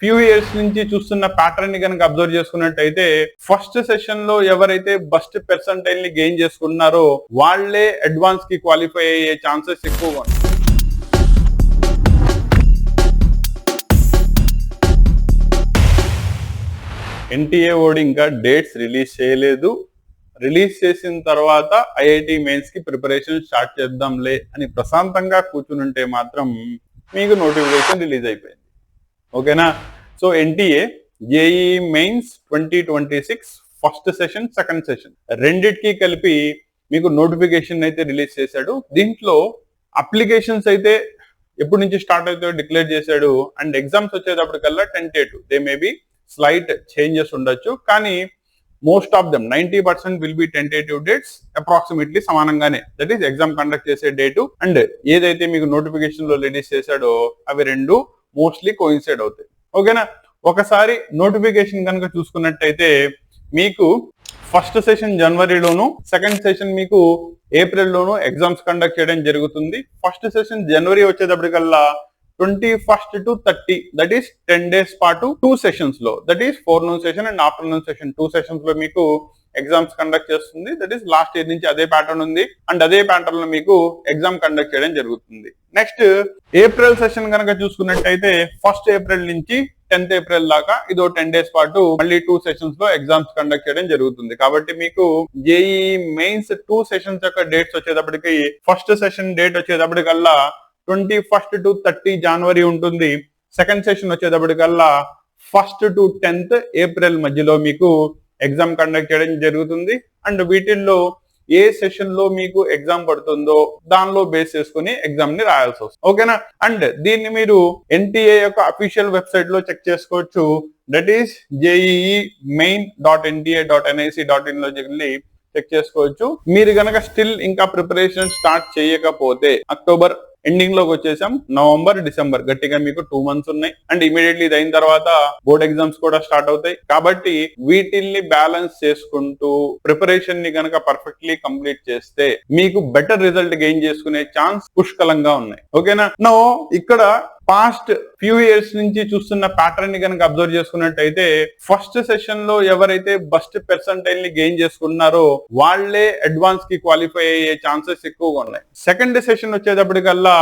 Few years నుంచి చూస్తున్న pattern ని కనుక అబ్జర్వ్ చేసుకున్నట్టయితే ఫస్ట్ సెషన్ లో ఎవరైతే బెస్ట్ పర్సంటైల్ ని గెయిన్ చేసుకున్నారో వాళ్లే అడ్వాన్స్ కి క్వాలిఫై అయ్యే ఛాన్సెస్ ఎక్కువగా ఉన్నాయి. ఎన్టీఏ ఓడి ఇంకా డేట్స్ రిలీజ్ చేయలేదు. రిలీజ్ చేసిన తర్వాత ఐఐటి మెయిన్స్ కి ప్రిపరేషన్ స్టార్ట్ చేద్దాంలే అని ప్రశాంతంగా కూర్చునుంటే మాత్రం మీకు నోటిఫికేషన్ రిలీజ్ అయిపోయింది. ఓకేనా? So NTA JEE mains 2026 first session second session రెండిటికి కలిపి మీకు నోటిఫికేషన్ అయితే రిలీజ్ చేశాడు. దీంట్లో అప్లికేషన్స్ అయితే ఎప్పటి నుంచి స్టార్ట్ అవుతాయో డిక్లేర్ చేశాడు. అండ్ ఎగ్జామ్స్ వచ్చేటప్పటికల్లా tentative, they may be slight changes ఉండొచ్చు, కానీ most of them 90% will be tentative dates, approximately సమానంగానే. దట్ ఈస్ ఎగ్జామ్ కండక్ట్ చేసే డేటు అండ్ ఏదైతే మీకు నోటిఫికేషన్ లో రిలీజ్ చేశాడో అవి రెండు మోస్ట్లీ కోయిన్సైడ్ అవుతాయి. ఓకేనా? ఒకసారి నోటిఫికేషన్ కనుక చూసుకున్నట్టయితే మీకు ఫస్ట్ సెషన్ జనవరిలోను, సెకండ్ సెషన్ మీకు ఏప్రిల్లోను ఎగ్జామ్స్ కండక్ట్ చేయడం జరుగుతుంది. ఫస్ట్ సెషన్ జనవరి వచ్చేటప్పటికల్లా 21st to 30, that is 10 days పాటు 2 సెషన్స్ లో, that is forenoon session and afternoon session 2 sessions లో మీకు ఎగ్జామ్స్ కండక్ట్ చేస్తుంది. దట్ ఈస్ లాస్ట్ ఇయర్ నుంచి అదే ప్యాటర్న్ ఉంది అండ్ అదే ప్యాటర్న్ లో మీకు ఎగ్జామ్ కండక్ట్ చేయడం జరుగుతుంది. నెక్స్ట్ ఏప్రిల్ సెషన్ కనుక చూసుకున్నట్టయితే 1st April నుంచి 10th April దాకా ఇదో 10 days పాటు మళ్ళీ 2 సెషన్స్ లో ఎగ్జామ్స్ కండక్ట్ చేయడం జరుగుతుంది. కాబట్టి మీకు జేఈ మెయిన్స్ 2 సెషన్స్ యొక్క డేట్స్ వచ్చేటప్పటికి ఫస్ట్ సెషన్ డేట్ వచ్చేటప్పటికల్లా 21st to 30 జనవరి ఉంటుంది. సెకండ్ సెషన్ వచ్చేటప్పటికల్లా 1st to 10th April మధ్యలో మీకు ఎగ్జామ్ కండక్ట్ చేయడం జరుగుతుంది. అండ్ వీటిల్లో ఏ సెషన్ లో మీకు ఎగ్జామ్ పడుతుందో దానిలో బేస్ చేసుకుని ఎగ్జామ్ ని రాయాల్సి వస్తుంది. ఓకేనా? అండ్ దీన్ని మీరు ఎన్టీఏ యొక్క అఫీషియల్ వెబ్సైట్ లో చెక్ చేసుకోవచ్చు. దట్ ఈస్ jee.main.nta.nic.in లో వెళ్ళి చెక్ చేసుకోవచ్చు. మీరు గనక స్టిల్ ఇంకా ప్రిపరేషన్ స్టార్ట్ చేయకపోతే అక్టోబర్ ఎండింగ్ లోకి వచ్చేసాం, నవంబర్ డిసెంబర్ గట్టిగా మీకు 2 months ఉన్నాయి. అండ్ ఇమీడియట్లీ ఇది అయిన తర్వాత బోర్డ్ ఎగ్జామ్స్ కూడా స్టార్ట్ అవుతాయి. కాబట్టి వీటిల్ని బ్యాలెన్స్ చేసుకుంటూ ప్రిపరేషన్ ని గనక పర్ఫెక్ట్లీ కంప్లీట్ చేస్తే మీకు బెటర్ రిజల్ట్ గెయిన్ చేసుకునే ఛాన్స్ పుష్కలంగా ఉన్నాయి. ఓకేనా? నో ఇక్కడ పాస్ట్ ఫ్యూ ఇయర్స్ నుంచి చూస్తున్న ప్యాటర్న్ ని కనుక అబ్జర్వ్ చేసుకున్నట్టయితే ఫస్ట్ సెషన్ లో ఎవరైతే బెస్ట్ పర్సంటైల్ ని గెయిన్ చేసుకున్నారో వాళ్లే అడ్వాన్స్ కి క్వాలిఫై అయ్యే ఛాన్సెస్ ఎక్కువగా ఉన్నాయి. సెకండ్ సెషన్ వచ్చేటప్పటికల్లా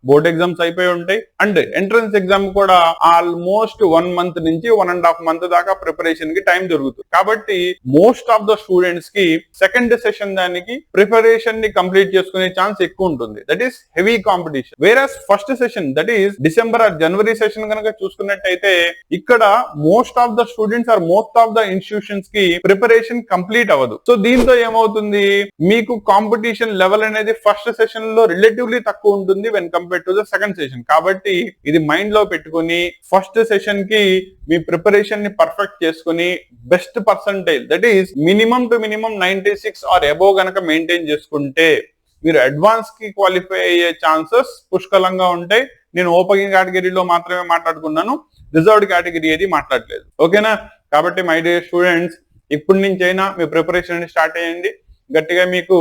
బోర్డ్ ఎగ్జామ్స్ అయిపోయి ఉంటాయి అండ్ ఎంట్రన్స్ ఎగ్జామ్ కూడా ఆల్మోస్ట్ 1 month నుంచి 1.5 months దాకా ప్రిపరేషన్ కి టైం దొరుకుతుంది. కాబట్టి మోస్ట్ ఆఫ్ ద స్టూడెంట్స్ కి సెకండ్ సెషన్ దానికి ప్రిపరేషన్ ని కంప్లీట్ చేసుకునే ఛాన్స్ ఎక్కువ ఉంటుంది. That is heavy competition. Whereas first session that is December or January session కనుక చూసుకున్నట్టయితే ఇక్కడ most of the students or most of the institutions కి ప్రిపరేషన్ కంప్లీట్ అవ్వదు. సో దీంతో ఏమవుతుంది, మీకు కాంపిటీషన్ లెవెల్ అనేది ఫస్ట్ సెషన్ లో రిలేటివ్లీ తక్కువ ఉంటుంది when compare to the second session. కాబట్టి ఇది మైండ్ లో పెట్టుకుని ఫస్ట్ సెషన్ కి మీ ప్రిపరేషన్ ని పర్ఫెక్ట్ చేసుకుని best percentile that is minimum to minimum 96 or above గనక మెయింటైన్ చేసుకుంటే మీరు అడ్వాన్స్ కి క్వాలిఫై అయ్యే ఛాన్సెస్ పుష్కలంగా ఉంటాయి. నేను ఓపెన్ కేటగిరీలో మాత్రమే మాట్లాడుకున్నాను, రిజర్వ్డ్ కేటగిరీ ఏది మాట్లాడలేదు. ఓకేనా? కాబట్టి మై డియర్ స్టూడెంట్స్, ఇప్పటి నుంచి అయినా మీ ప్రిపరేషన్ స్టార్ట్ అయ్యండి. గట్టిగా మీకు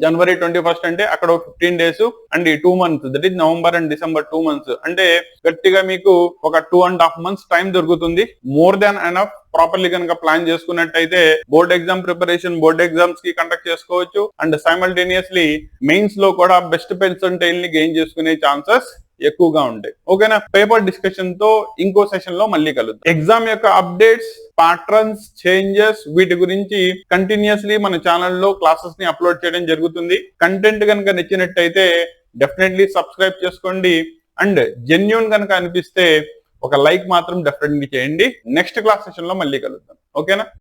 జనవరి 21st అంటే అక్కడ 15 days అండ్ ఈ 2 months that is November and December 2 months అంటే గట్టిగా మీకు ఒక 2.5 months టైం దొరుకుతుంది. More than enough. ప్రాపర్లీ కనుక ప్లాన్ చేసుకున్నట్టయితే board exam preparation board exams కి కండక్ట్ చేసుకోవచ్చు అండ్ సైమల్టేనియస్లీ మెయిన్స్ లో కూడా బెస్ట్ పర్సంటైల్ ని గెయిన్ చేసుకునే ఛాన్సెస్ ఎక్కువగా ఉంటాయి. ఓకేనా? పేపర్ డిస్కషన్ తో ఇంకో సెషన్ లో మళ్ళీ కలుద్దాం. ఎగ్జామ్ యొక్క అప్డేట్స్, ప్యాటర్న్స్, చేంజెస్ వీటి గురించి కంటిన్యూస్లీ మన ఛానల్లో క్లాసెస్ ని అప్లోడ్ చేయడం జరుగుతుంది. కంటెంట్ కనుక నచ్చినట్టయితే డెఫినెట్లీ సబ్స్క్రైబ్ చేసుకోండి అండ్ జెన్యూన్ కనుక అనిపిస్తే ఒక లైక్ మాత్రం డెఫినెట్లీ చేయండి. నెక్స్ట్ క్లాస్ సెషన్ లో మళ్ళీ కలుద్దాం. ఓకేనా?